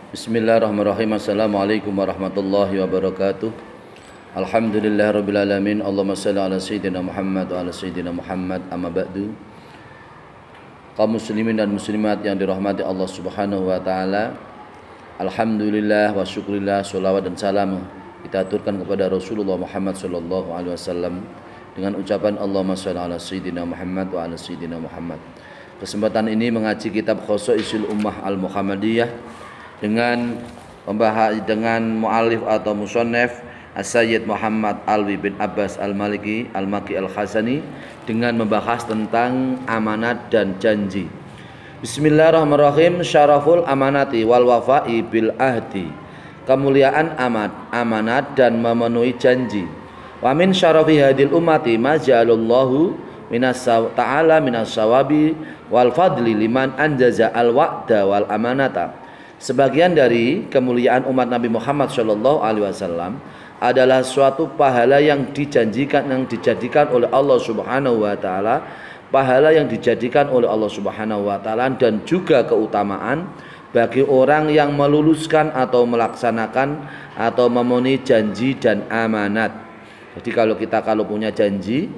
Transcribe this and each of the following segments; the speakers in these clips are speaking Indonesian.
Bismillahirrahmanirrahim. Assalamualaikum warahmatullahi wabarakatuh. Alhamdulillahirabbil alamin. Allahumma shalli ala sayyidina Muhammad wa ala sayyidina Muhammad. Amma ba'du. Kaum muslimin dan muslimat yang dirahmati Allah Subhanahu wa taala. Alhamdulillah wa syukurillah, sholawat dan salam kita aturkan kepada Rasulullah Muhammad sallallahu alaihi wasallam dengan ucapan Allahumma shalli ala sayyidina Muhammad wa ala sayyidina Muhammad. Kesempatan ini mengaji kitab Khosaisul Ummah Al-Muhammadiyah dengan membahas dengan mu'alif atau musannaf As-Sayyid Muhammad Alwi bin Abbas Al-Maliki Al-Maki Al-Khazani dengan membahas tentang amanat dan janji. Bismillahirrahmanirrahim. Syaraful amanati wal wafa'i bil ahdi. Kemuliaan amanat dan memenuhi janji. Wa min syarafi hadil ummati ma ja'alallahu ta'ala minas sawabi wal fadli liman anjaza al wa'da wal amanata. Sebagian dari kemuliaan umat Nabi Muhammad Shallallahu Alaihi Wasallam adalah suatu pahala yang dijadikan oleh Allah Subhanahu Wa Taala, pahala yang dijadikan oleh Allah Subhanahu Wa Taala, dan juga keutamaan bagi orang yang meluluskan atau melaksanakan atau memenuhi janji dan amanat. Jadi kalau punya janji,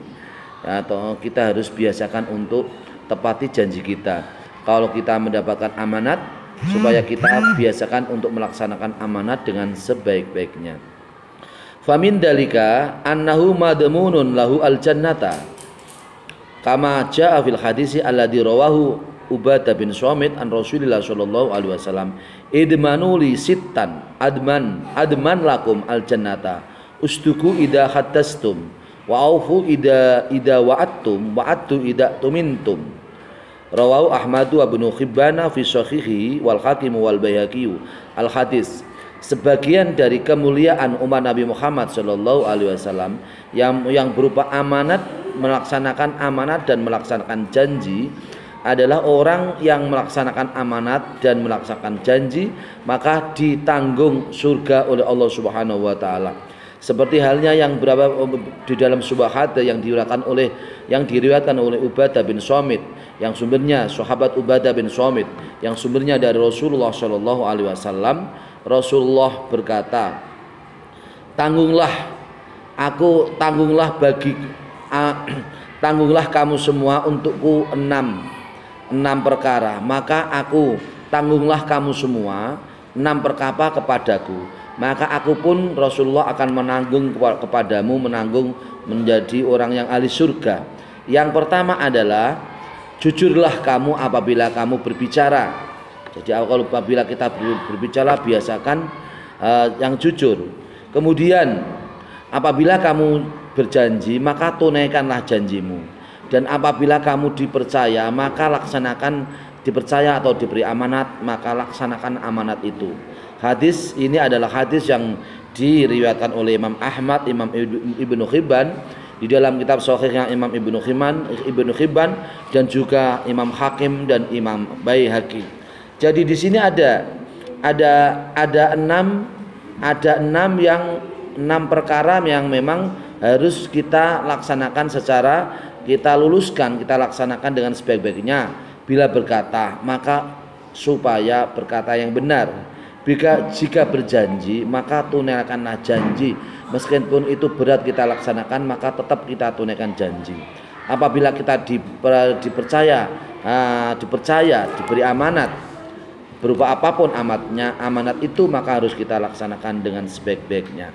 atau kita harus biasakan untuk tepati janji kita. Kalau kita mendapatkan amanat, supaya kita biasakan untuk melaksanakan amanat dengan sebaik-baiknya. Famin dalika annahu madmunun lahu al-jannata kama jaa fil hadisi alladhi rawahu Ubadah bin Samit an Rasulillah sallallahu alaihi wasallam idmanu li sittan adman lakum al-jannata ustuku idza hattastum wa aufu idza wa'attu idza tumintum. Rawahu Ahmadu wa Ibnu Hibban fi sahihi wal Hakim wal Baihaqi al hadis. Sebagian dari kemuliaan umat Nabi Muhammad sallallahu alaihi wasallam yang berupa amanat, melaksanakan amanat dan melaksanakan janji adalah orang yang melaksanakan amanat dan melaksanakan janji maka ditanggung surga oleh Allah Subhanahu wa taala. Seperti halnya yang berapa di dalam sebuah hadis yang diriwayatkan oleh Ubadah bin Samit, yang sumbernya sahabat Ubadah bin Samit, yang sumbernya dari Rasulullah Shallallahu Alaihi Wasallam. Rasulullah berkata, tanggunglah kamu semua untukku enam perkara, maka aku tanggunglah kamu semua 6 perkara kepadaku. Maka aku pun Rasulullah akan menanggung kepadamu, menanggung menjadi orang yang ahli surga. Yang pertama adalah jujurlah kamu apabila kamu berbicara. Jadi apabila kita berbicara biasakan yang jujur. Kemudian apabila kamu berjanji maka tunaikanlah janjimu. Dan apabila kamu dipercaya maka dipercaya atau diberi amanat maka laksanakan amanat itu. Hadis ini adalah hadis yang diriwayatkan oleh Imam Ahmad, Imam Ibnu Hibban di dalam kitab Shahihnya Imam Ibnu Hibban dan juga Imam Hakim dan Imam Baihaqi. Jadi di sini ada enam perkara yang memang harus kita laksanakan secara kita laksanakan dengan sebaik-baiknya. Bila berkata maka supaya berkata yang benar. Jika berjanji maka tunaikanlah janji, meskipun itu berat kita laksanakan maka tetap kita tunaikan janji. Apabila kita dipercaya, diberi amanat berupa apapun amanat itu maka harus kita laksanakan dengan sebaik-baiknya.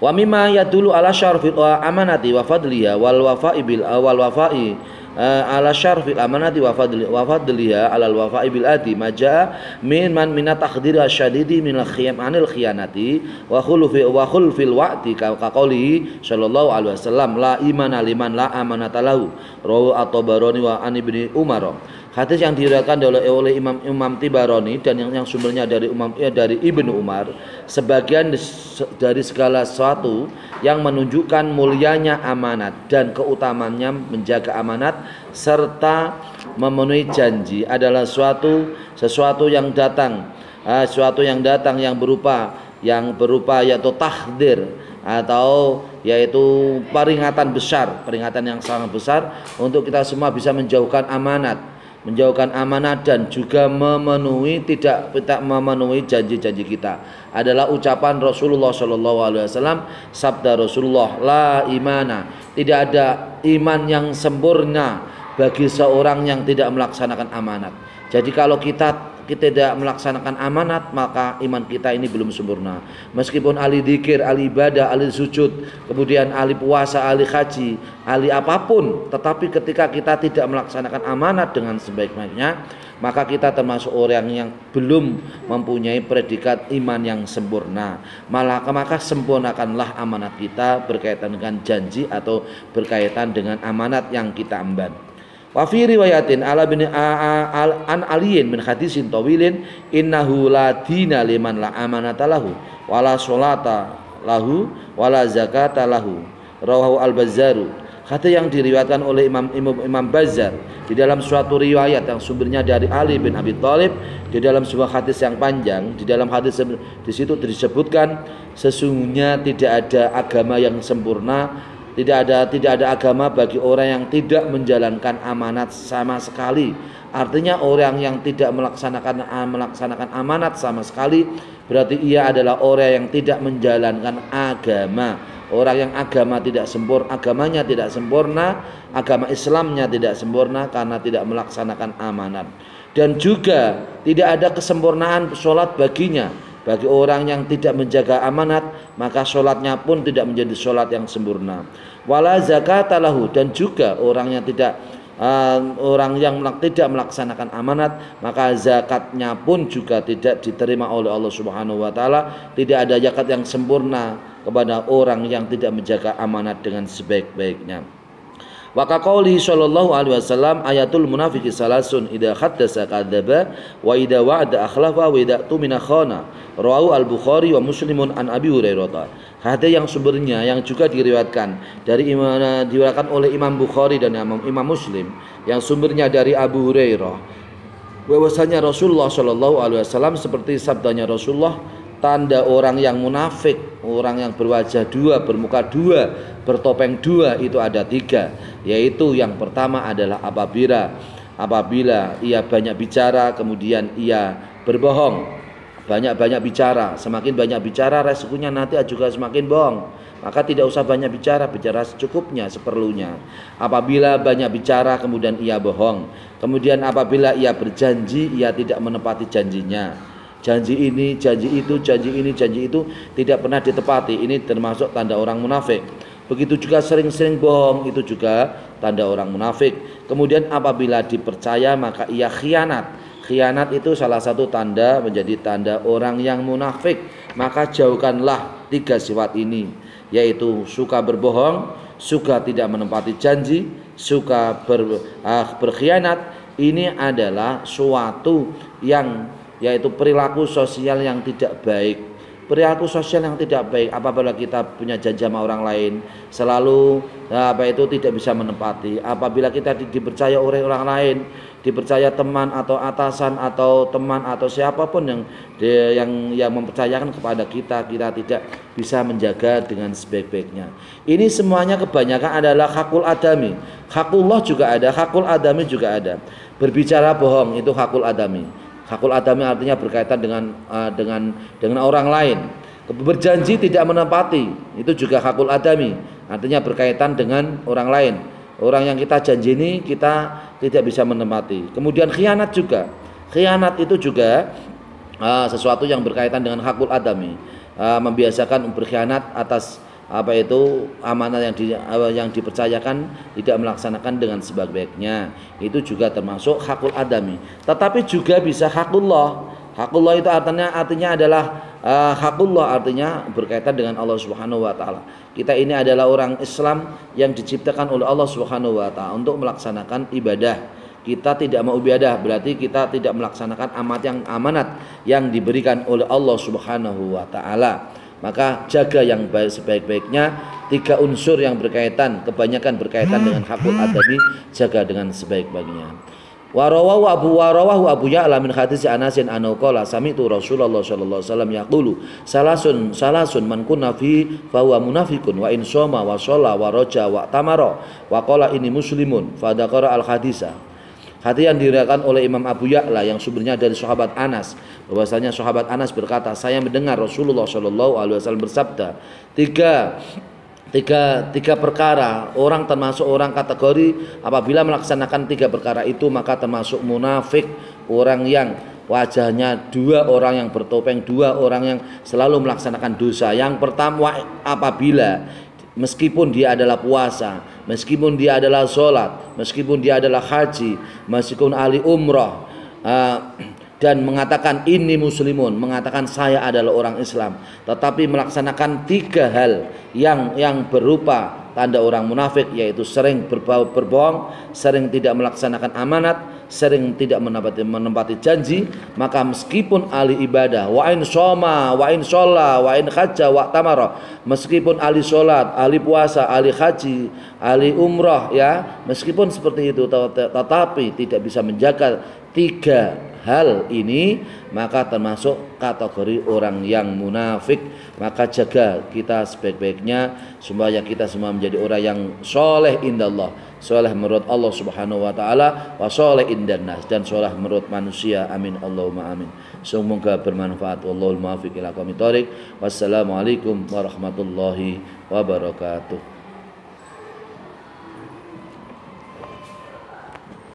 Wa mimma yadullu ala syarfil amanati wa fadliha wal wafa'i ala syarfil amanati wa fadliha alal wafa'i bil adi maja min takdir asyadidi min anil khiyanati wa khulfil wa'di ka qaulihi sallallahu alaihi wasallam la imana liman la amanata lahu rawu at-Tabarani wa an Ibnu Umar. Hadis yang diriwayatkan oleh Imam Tabarani dan yang sumbernya dari Ibnu Umar, sebagian dari segala sesuatu yang menunjukkan mulianya amanat dan keutamannya menjaga amanat serta memenuhi janji adalah sesuatu yang datang yang berupa yaitu tahdir atau yaitu peringatan yang sangat besar untuk kita semua bisa menjauhkan amanat. menjauhkan amanat dan juga tidak memenuhi janji-janji kita adalah ucapan Rasulullah Shallallahu Alaihi Wasallam, sabda Rasulullah, la imana, tidak ada iman yang sempurna bagi seorang yang tidak melaksanakan amanat. Jadi kalau kita tidak melaksanakan amanat, maka iman kita ini belum sempurna. Meskipun ahli dzikir, ahli ibadah, ahli sujud, kemudian ahli puasa, ahli haji, ahli apapun, tetapi ketika kita tidak melaksanakan amanat dengan sebaik-baiknya, maka kita termasuk orang yang belum mempunyai predikat iman yang sempurna. Maka sempurnakanlah amanat kita berkaitan dengan janji atau berkaitan dengan amanat yang kita emban. Wa fi riwayatin ala bin an aliyin min hadisin tawilin innahu la dina liman la amanata lahu wala sholata lahu wala zakata lahu, rawahu al-Bazzaru. Kata yang diriwayatkan oleh Imam Bazzar di dalam suatu riwayat yang sumbernya dari Ali bin Abi Thalib, di dalam sebuah hadis yang panjang. Di dalam hadis di situ disebutkan sesungguhnya tidak ada agama yang sempurna, tidak ada agama bagi orang yang tidak menjalankan amanat sama sekali. Artinya orang yang tidak melaksanakan amanat sama sekali berarti ia adalah orang yang tidak menjalankan agama. Orang yang agamanya tidak sempurna, agama Islamnya tidak sempurna karena tidak melaksanakan amanat. Dan juga tidak ada kesempurnaan sholat baginya. Bagi orang yang tidak menjaga amanat, maka sholatnya pun tidak menjadi sholat yang sempurna. Wala zakata lahu, dan juga orang yang tidak melaksanakan amanat, maka zakatnya pun juga tidak diterima oleh Allah Subhanahu wa taala. Tidak ada zakat yang sempurna kepada orang yang tidak menjaga amanat dengan sebaik-baiknya. Wa qaqauli sallallahu alaihi wasallam, ayatul munafiqi salasun idza haddasa kadzaba wa idza wa'ada akhlafa wa idza tumina khana, rawahu al-Bukhari wa Muslimun an Abi Hurairah. Hadis yang sumbernya yang juga diriwayatkan oleh Imam Bukhari dan Imam Muslim, yang sumbernya dari Abu Hurairah, bahwasanya Rasulullah sallallahu alaihi wasallam seperti sabdanya Rasulullah, tanda orang yang munafik, orang yang berwajah dua, bermuka dua, bertopeng dua, itu ada tiga. Yaitu yang pertama adalah apabila ia banyak bicara, kemudian ia berbohong. Banyak bicara, semakin banyak bicara resikonya nanti juga semakin bohong. Maka tidak usah banyak bicara, bicara secukupnya, seperlunya. Apabila banyak bicara kemudian ia bohong. Kemudian apabila ia berjanji, ia tidak menepati janjinya. Janji ini, janji itu, janji ini, janji itu tidak pernah ditepati. Ini termasuk tanda orang munafik. Begitu juga sering-sering bohong, itu juga tanda orang munafik. Kemudian apabila dipercaya maka ia khianat. Khianat itu salah satu tanda, menjadi tanda orang yang munafik. Maka jauhkanlah tiga sifat ini, yaitu suka berbohong, suka tidak menepati janji, suka berkhianat. Ini adalah suatu yang, yaitu perilaku sosial yang tidak baik. Perilaku sosial yang tidak baik apabila kita punya janji sama orang lain, selalu tidak bisa menepati. Apabila kita dipercaya oleh orang lain, dipercaya teman atau atasan atau teman atau siapapun yang mempercayakan kepada kita, kita tidak bisa menjaga dengan sebaik-baiknya. Ini semuanya kebanyakan adalah hakul adami. Hakullah juga ada, hakul adami juga ada. Berbicara bohong itu hakul adami. Hakul adami artinya berkaitan dengan orang lain. Berjanji tidak menepati itu juga hakul adami, artinya berkaitan dengan orang lain. Orang yang kita janji ini kita tidak bisa menepati. Kemudian khianat juga. Khianat itu juga sesuatu yang berkaitan dengan hakul adami. Membiasakan berkhianat atas amanah yang dipercayakan, tidak melaksanakan dengan sebaik-baiknya. Itu juga termasuk hakul adami. Tetapi juga bisa hakullah. Hakullah itu artinya adalah hakullah, artinya berkaitan dengan Allah Subhanahu wa taala. Kita ini adalah orang Islam yang diciptakan oleh Allah Subhanahu wa taala untuk melaksanakan ibadah. Kita tidak mau ibadah berarti kita tidak melaksanakan amanat yang diberikan oleh Allah Subhanahu wa taala. Maka jaga yang baik sebaik-baiknya. Tiga unsur yang kebanyakan berkaitan dengan hakul adami, jaga dengan sebaik-baiknya. Warawahu Abu Ya'la min hadis Anasin anhu qala sami'tu Rasulullah sallallahu alaihi wasallam yaqulu salasun man kunna fi fa huwa munafiqun wa in shoma wa shalla wa raja wa tamara wa qala ini muslimun fa dzakara al hadisa. Hadis yang diriwayatkan oleh Imam Abu Ya'la yang sumbernya dari sahabat Anas, bahwasanya sahabat Anas berkata, saya mendengar Rasulullah Shallallahu Alaihi Wasallam bersabda, tiga perkara orang termasuk orang kategori apabila melaksanakan tiga perkara itu maka termasuk munafik, orang yang wajahnya dua orang yang bertopeng, dua orang yang selalu melaksanakan dosa. Yang pertama, apabila meskipun dia adalah puasa, meskipun dia adalah sholat, meskipun dia adalah haji, meskipun ahli umrah, dan mengatakan ini muslimun, mengatakan saya adalah orang Islam, tetapi melaksanakan tiga hal yang berupa tanda orang munafik, yaitu sering berbohong, sering tidak melaksanakan amanat, sering tidak menempati janji, maka meskipun ahli ibadah, wa in shoma, wa in sholla, wa in hajja, wa tamara, meskipun ahli sholat, ahli puasa, ahli haji, ahli umrah, ya, meskipun seperti itu, tetapi tidak bisa menjaga tiga hal ini, maka termasuk kategori orang yang munafik. Maka jaga kita sebaik-baiknya supaya kita semua menjadi orang yang soleh indallah, soleh menurut Allah Subhanahu wa taala, wa soleh indannas, dan soleh menurut manusia. Amin Allahumma amin. Semoga bermanfaat. Wallahul muwaffiq ila aqwamit thoriq. Wassalamualaikum warahmatullahi wabarakatuh.